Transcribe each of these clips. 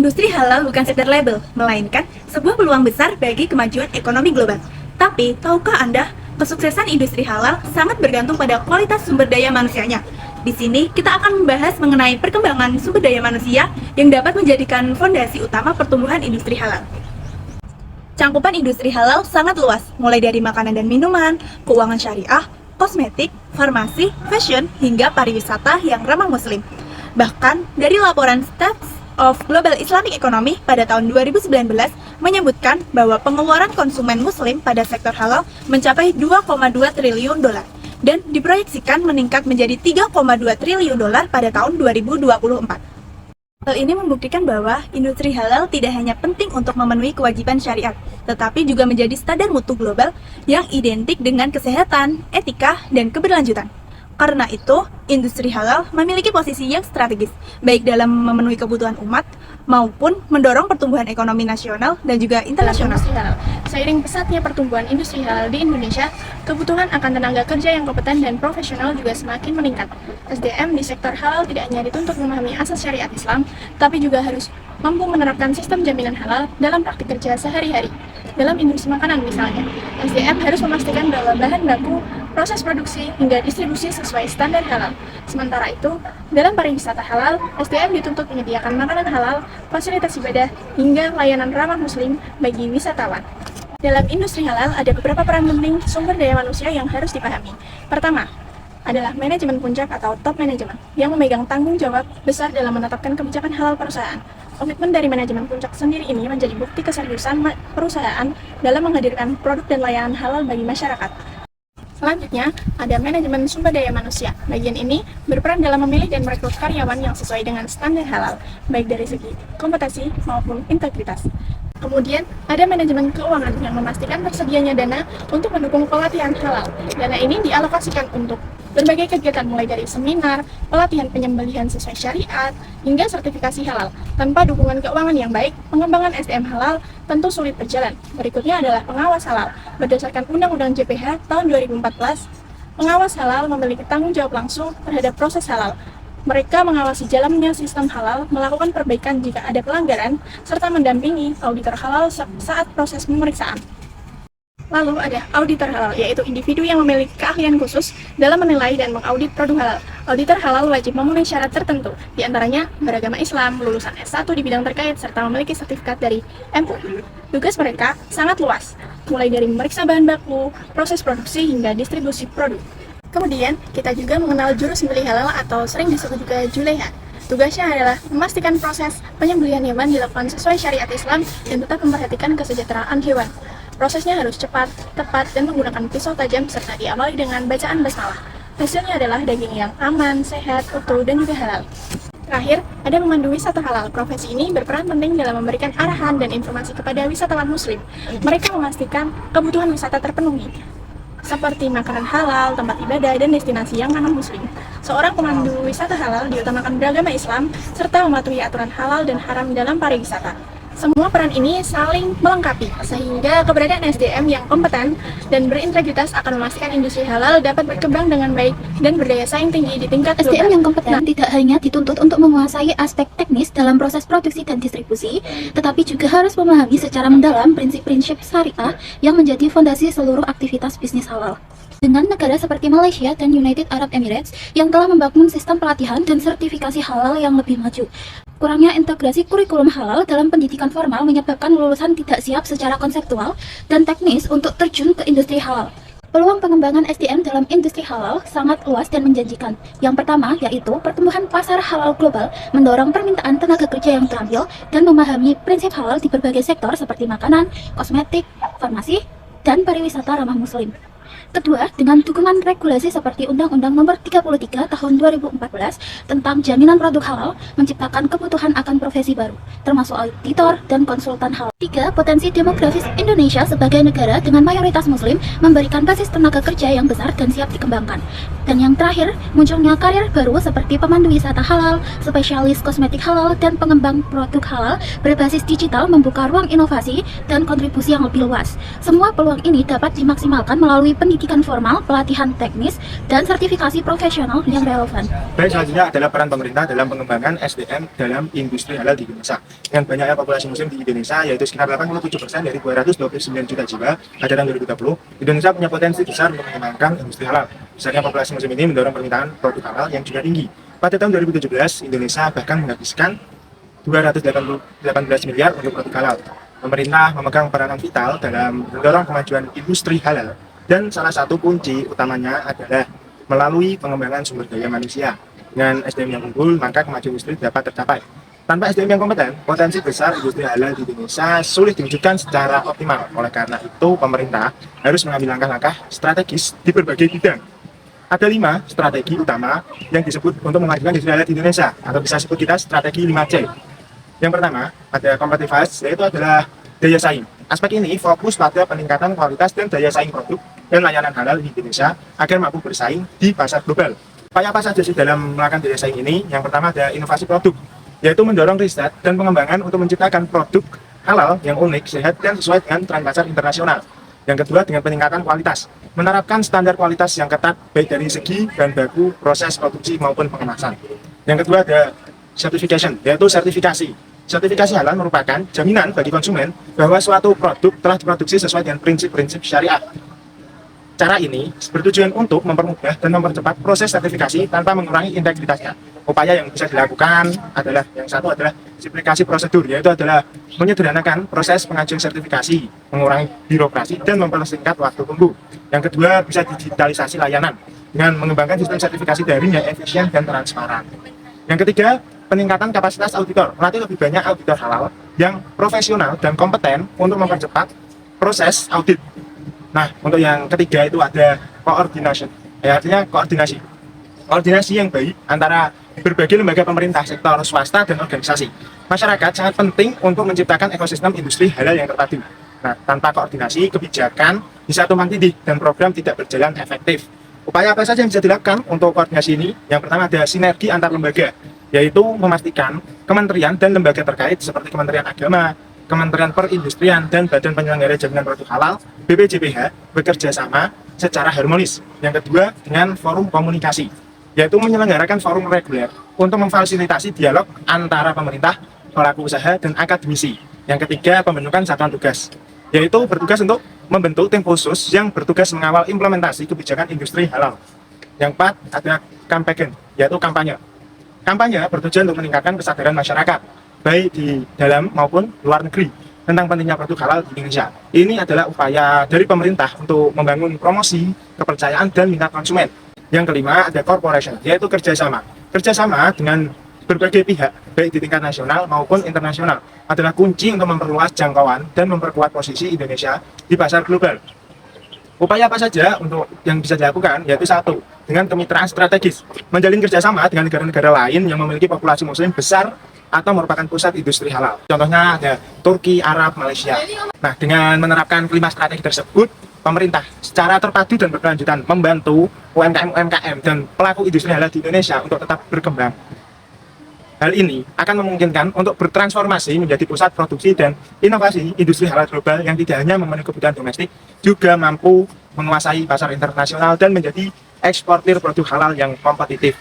Industri halal bukan sekedar label, melainkan sebuah peluang besar bagi kemajuan ekonomi global. Tapi, tahukah Anda, kesuksesan industri halal sangat bergantung pada kualitas sumber daya manusianya. Di sini, kita akan membahas mengenai perkembangan sumber daya manusia yang dapat menjadikan fondasi utama pertumbuhan industri halal. Cangkupan industri halal sangat luas, mulai dari makanan dan minuman, keuangan syariah, kosmetik, farmasi, fashion, hingga pariwisata yang ramah muslim. Bahkan, dari laporan Stats of Global Islamic Economy pada tahun 2019 menyebutkan bahwa pengeluaran konsumen muslim pada sektor halal mencapai 2,2 triliun dolar dan diproyeksikan meningkat menjadi 3,2 triliun dolar pada tahun 2024. Hal ini membuktikan bahwa industri halal tidak hanya penting untuk memenuhi kewajiban syariat, tetapi juga menjadi standar mutu global yang identik dengan kesehatan, etika, dan keberlanjutan. Karena itu, industri halal memiliki posisi yang strategis, baik dalam memenuhi kebutuhan umat, maupun mendorong pertumbuhan ekonomi nasional dan juga internasional. Seiring pesatnya pertumbuhan industri halal di Indonesia, kebutuhan akan tenaga kerja yang kompeten dan profesional juga semakin meningkat. SDM di sektor halal tidak hanya dituntut memahami asas syariat Islam, tapi juga harus mampu menerapkan sistem jaminan halal dalam praktik kerja sehari-hari. Dalam industri makanan misalnya, SDM harus memastikan bahwa bahan baku, proses produksi, hingga distribusi sesuai standar halal. Sementara itu, dalam pariwisata halal, SDM dituntut menyediakan makanan halal, fasilitas ibadah, hingga layanan ramah muslim bagi wisatawan. Dalam industri halal, ada beberapa peran penting sumber daya manusia yang harus dipahami. Pertama, adalah manajemen puncak atau top manajemen yang memegang tanggung jawab besar dalam menetapkan kebijakan halal perusahaan. Komitmen dari manajemen puncak sendiri ini menjadi bukti keseriusan perusahaan dalam menghadirkan produk dan layanan halal bagi masyarakat. Selanjutnya, ada manajemen sumber daya manusia. Bagian ini berperan dalam memilih dan merekrut karyawan yang sesuai dengan standar halal, baik dari segi kompetensi maupun integritas. Kemudian, ada manajemen keuangan yang memastikan tersedianya dana untuk mendukung pelatihan halal. Dana ini dialokasikan untuk berbagai kegiatan mulai dari seminar, pelatihan penyembelihan sesuai syariat, hingga sertifikasi halal. Tanpa dukungan keuangan yang baik, pengembangan SDM halal tentu sulit berjalan. Berikutnya adalah pengawas halal. Berdasarkan Undang-Undang JPH tahun 2014, pengawas halal memiliki tanggung jawab langsung terhadap proses halal. Mereka mengawasi jalannya sistem halal, melakukan perbaikan jika ada pelanggaran, serta mendampingi auditor halal saat proses pemeriksaan. Lalu ada auditor halal, yaitu individu yang memiliki keahlian khusus dalam menilai dan mengaudit produk halal. Auditor halal wajib memenuhi syarat tertentu, diantaranya beragama Islam, lulusan S1 di bidang terkait, serta memiliki sertifikat dari MUI. Tugas mereka sangat luas, mulai dari memeriksa bahan baku, proses produksi, hingga distribusi produk. Kemudian, kita juga mengenal juru sembelih halal atau sering disebut juga juleha. Tugasnya adalah memastikan proses penyembelihan hewan dilakukan sesuai syariat Islam dan tetap memperhatikan kesejahteraan hewan. Prosesnya harus cepat, tepat, dan menggunakan pisau tajam serta diawali dengan bacaan basmalah. Hasilnya adalah daging yang aman, sehat, utuh, dan juga halal. Terakhir, ada pemandu wisata halal. Profesi ini berperan penting dalam memberikan arahan dan informasi kepada wisatawan muslim. Mereka memastikan kebutuhan wisata terpenuhi, seperti makanan halal, tempat ibadah, dan destinasi yang ramah muslim. Seorang pemandu wisata halal diutamakan beragama Islam, serta mematuhi aturan halal dan haram dalam pariwisata. Semua peran ini saling melengkapi, sehingga keberadaan SDM yang kompeten dan berintegritas akan memastikan industri halal dapat berkembang dengan baik dan berdaya saing tinggi di tingkat global. SDM yang kompeten tidak hanya dituntut untuk menguasai aspek teknis dalam proses produksi dan distribusi, tetapi juga harus memahami secara mendalam prinsip-prinsip syariah yang menjadi fondasi seluruh aktivitas bisnis halal. Dengan negara seperti Malaysia dan United Arab Emirates yang telah membangun sistem pelatihan dan sertifikasi halal yang lebih maju, kurangnya integrasi kurikulum halal dalam pendidikan formal menyebabkan lulusan tidak siap secara konseptual dan teknis untuk terjun ke industri halal. Peluang pengembangan SDM dalam industri halal sangat luas dan menjanjikan. Yang pertama yaitu pertumbuhan pasar halal global mendorong permintaan tenaga kerja yang terampil dan memahami prinsip halal di berbagai sektor seperti makanan, kosmetik, farmasi, dan pariwisata ramah muslim. Kedua, dengan dukungan regulasi seperti Undang-Undang Nomor 33 Tahun 2014 tentang jaminan produk halal menciptakan kebutuhan akan profesi baru, termasuk auditor dan konsultan halal. Tiga, potensi demografis Indonesia sebagai negara dengan mayoritas muslim memberikan basis tenaga kerja yang besar dan siap dikembangkan. Dan yang terakhir, munculnya karir baru seperti pemandu wisata halal, spesialis kosmetik halal, dan pengembang produk halal berbasis digital membuka ruang inovasi dan kontribusi yang lebih luas. Semua peluang ini dapat dimaksimalkan melalui pendidikan formal, pelatihan teknis, dan sertifikasi profesional yang relevan. Baik, selanjutnya adalah peran pemerintah dalam pengembangan SDM dalam industri halal di Indonesia. Dengan banyaknya populasi muslim di Indonesia, yaitu sekitar 87% dari 229 juta jiwa pada tahun 2020, Indonesia punya potensi besar untuk mengembangkan industri halal. Besarnya populasi muslim ini mendorong permintaan produk halal yang juga tinggi. Pada tahun 2017, Indonesia bahkan menghabiskan 218 miliar untuk produk halal. Pemerintah memegang peranan vital dalam mendorong kemajuan industri halal, dan salah satu kunci utamanya adalah melalui pengembangan sumber daya manusia. Dengan SDM yang unggul, maka kemajuan industri dapat tercapai. Tanpa SDM yang kompeten, potensi besar industri halal di Indonesia sulit diwujudkan secara optimal. Oleh karena itu, pemerintah harus mengambil langkah-langkah strategis di berbagai bidang. Ada 5 strategi utama yang disebut untuk memajukan industri halal di Indonesia, atau bisa sebut kita strategi 5C. Yang pertama, ada competitiveness, yaitu adalah daya saing. Aspek ini fokus pada peningkatan kualitas dan daya saing produk dan layanan halal di Indonesia agar mampu bersaing di pasar global. Upaya apa saja sih dalam melakukan daya saing ini? Yang pertama ada inovasi produk, yaitu mendorong riset dan pengembangan untuk menciptakan produk halal yang unik, sehat, dan sesuai dengan tren pasar internasional. Yang kedua, dengan peningkatan kualitas, menerapkan standar kualitas yang ketat baik dari segi bahan baku, proses produksi maupun pengemasan. Yang kedua ada certification, yaitu sertifikasi. Sertifikasi halal merupakan jaminan bagi konsumen bahwa suatu produk telah diproduksi sesuai dengan prinsip-prinsip syariat. Cara ini bertujuan untuk mempermudah dan mempercepat proses sertifikasi tanpa mengurangi integritasnya. Upaya yang bisa dilakukan adalah, yang satu adalah simplifikasi prosedur, yaitu adalah menyederhanakan proses pengajuan sertifikasi, mengurangi birokrasi, dan mempersingkat waktu tunggu. Yang kedua, bisa digitalisasi layanan dengan mengembangkan sistem sertifikasi daring yang efisien dan transparan. Yang ketiga, peningkatan kapasitas auditor, melatih lebih banyak auditor halal yang profesional dan kompeten untuk mempercepat proses audit. Nah, untuk yang ketiga itu ada coordination, artinya koordinasi. Koordinasi yang baik antara berbagai lembaga pemerintah, sektor swasta, dan organisasi. Masyarakat sangat penting untuk menciptakan ekosistem industri halal yang terpadu. Nah, tanpa koordinasi, kebijakan bisa tumpang tindih dan program tidak berjalan efektif. Upaya apa saja yang bisa dilakukan untuk koordinasi ini? Yang pertama ada sinergi antar lembaga, yaitu memastikan kementerian dan lembaga terkait seperti Kementerian Agama, Kementerian Perindustrian, dan Badan Penyelenggara Jaminan Produk Halal (BPJPH) bekerja sama secara harmonis. Yang kedua, dengan forum komunikasi, yaitu menyelenggarakan forum reguler untuk memfasilitasi dialog antara pemerintah, pelaku usaha, dan akademisi. Yang ketiga, pembentukan satuan tugas, yaitu bertugas untuk membentuk tim khusus yang bertugas mengawal implementasi kebijakan industri halal. Yang keempat, ada campaign, yaitu kampanye. Kampanye bertujuan untuk meningkatkan kesadaran masyarakat, baik di dalam maupun luar negeri, tentang pentingnya produk halal di Indonesia. Ini adalah upaya dari pemerintah untuk membangun promosi, kepercayaan, dan minat konsumen. Yang kelima, ada corporation, yaitu kerjasama. Kerjasama dengan berbagai pihak, baik di tingkat nasional maupun internasional, adalah kunci untuk memperluas jangkauan dan memperkuat posisi Indonesia di pasar global. Upaya apa saja untuk yang bisa dilakukan, yaitu satu, dengan kemitraan strategis, menjalin kerjasama dengan negara-negara lain yang memiliki populasi muslim besar atau merupakan pusat industri halal. Contohnya ada Turki, Arab, Malaysia. Nah, dengan menerapkan kelima strategi tersebut, pemerintah secara terpadu dan berkelanjutan membantu UMKM dan pelaku industri halal di Indonesia untuk tetap berkembang. Hal ini akan memungkinkan untuk bertransformasi menjadi pusat produksi dan inovasi industri halal global yang tidak hanya memenuhi kebutuhan domestik, juga mampu menguasai pasar internasional dan menjadi eksportir produk halal yang kompetitif.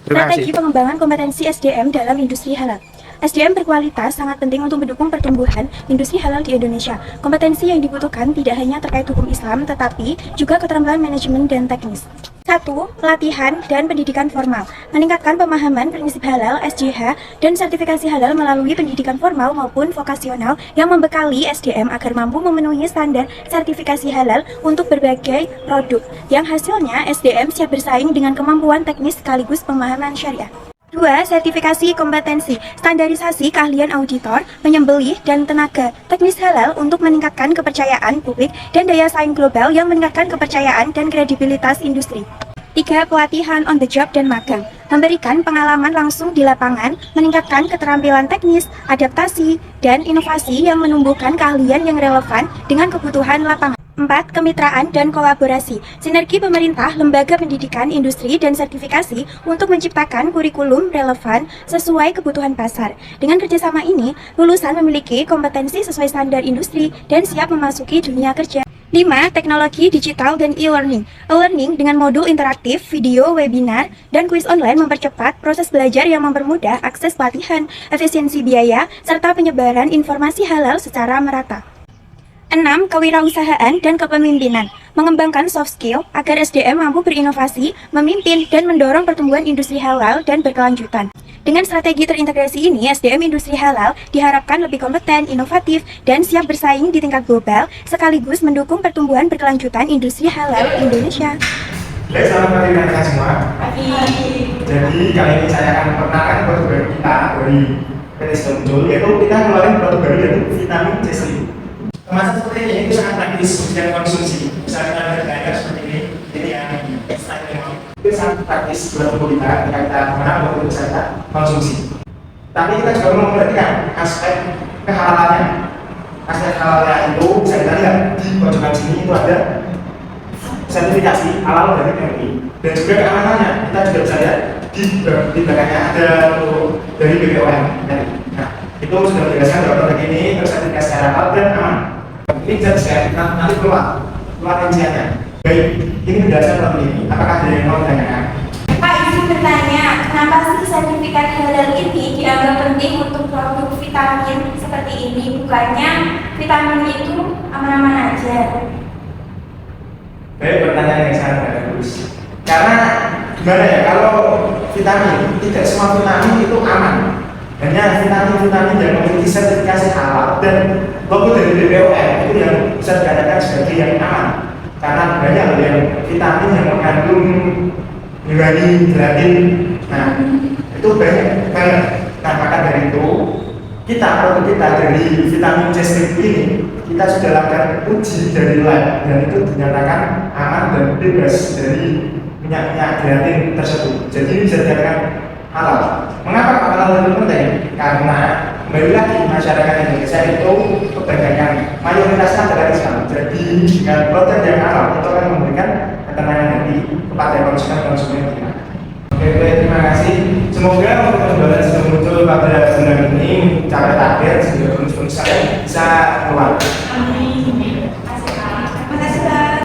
Terima Strategi kasih. pengembangan kompetensi SDM dalam industri halal. SDM berkualitas sangat penting untuk mendukung pertumbuhan industri halal di Indonesia. Kompetensi yang dibutuhkan tidak hanya terkait hukum Islam, tetapi juga keterampilan manajemen dan teknis. 1. Pelatihan dan pendidikan formal. Meningkatkan pemahaman prinsip halal, SJH, dan sertifikasi halal melalui pendidikan formal maupun vokasional yang membekali SDM agar mampu memenuhi standar sertifikasi halal untuk berbagai produk, yang hasilnya SDM siap bersaing dengan kemampuan teknis sekaligus pemahaman syariah. 2. Sertifikasi kompetensi, standarisasi keahlian auditor, penyembelih, dan tenaga teknis halal untuk meningkatkan kepercayaan publik dan daya saing global yang meningkatkan kepercayaan dan kredibilitas industri. 3. Pelatihan on the job dan magang, memberikan pengalaman langsung di lapangan, meningkatkan keterampilan teknis, adaptasi, dan inovasi yang menumbuhkan keahlian yang relevan dengan kebutuhan lapangan. 4. Kemitraan dan kolaborasi, sinergi pemerintah, lembaga pendidikan, industri, dan sertifikasi untuk menciptakan kurikulum relevan sesuai kebutuhan pasar. Dengan kerjasama ini, lulusan memiliki kompetensi sesuai standar industri dan siap memasuki dunia kerja. 5. Teknologi digital dan e-learning. E-learning dengan modul interaktif, video, webinar, dan kuis online mempercepat proses belajar yang mempermudah akses pelatihan, efisiensi biaya, serta penyebaran informasi halal secara merata. 6. Kewirausahaan dan kepemimpinan. Mengembangkan soft skill agar SDM mampu berinovasi, memimpin, dan mendorong pertumbuhan industri halal dan berkelanjutan. Dengan strategi terintegrasi ini, SDM industri halal diharapkan lebih kompeten, inovatif, dan siap bersaing di tingkat global, sekaligus mendukung pertumbuhan berkelanjutan industri halal Indonesia. Baik, selamat pagi rekan semua. Jadi kali ini saya akan memperkenalkan produk baru kita dari PT Muncul, yaitu kita ngeluarin produk baru yaitu vitamin C. Kemasan seperti ini itu sangat praktis dan konsumsi. Misalnya kita ada seperti ini yang itu sangat praktis buat tubuh kita ketika kita mengenal untuk bisa konsumsi. Tapi kita juga memperhatikan aspek kehalalannya. Aspek halalnya itu bisa kita lihat di pojokan sini itu ada sertifikasi halal dari MUI. Dan juga keamanannya kita juga bisa lihat di belakangnya ada logo dari BPOM. Nah, itu sudah menjelaskan bahwa produk ini tersertifikasi secara halal dan aman. Ini bisa nanti keluar rinciannya. Baik, ini penjelasan produk ini. Apakah ada yang mau ditanyakan? Pak, izin bertanya, kenapa sih sertifikat halal ini dianggap penting untuk produk vitamin seperti ini? Bukannya vitamin itu aman-aman aja? Baik, pertanyaan yang sangat bagus. Karena gimana ya, kalau vitamin, tidak semua vitamin itu aman. Hanya vitamin-vitamin yang memiliki sertifikasi halal dan logo dari BPOM itu yang bisa dikatakan sebagai yang aman. Karena banyak yang vitamin yang mengandung hewani, gelatin, nah itu banyak banget. Nah maka dari itu produk kita dari vitamin C ini kita sudah lakukan uji dari lab dan itu dinyatakan aman dan bebas dari minyak-minyak gelatin tersebut. Jadi bisa dikatakan halal. Mengapa halal itu penting? Karena kembali lagi masyarakat Indonesia itu kebanyakan mayoritasnya adalah Islam. Jadi dengan produk yang halal itu akan memberikan ketenangan hati kepada konsumen kita. Oke, baik, terima kasih. Semoga untuk penjualan sudah muncul pada bulan ini mencapai target sehingga konsumen saya bisa keluar. Amin. Terima kasih, Pak.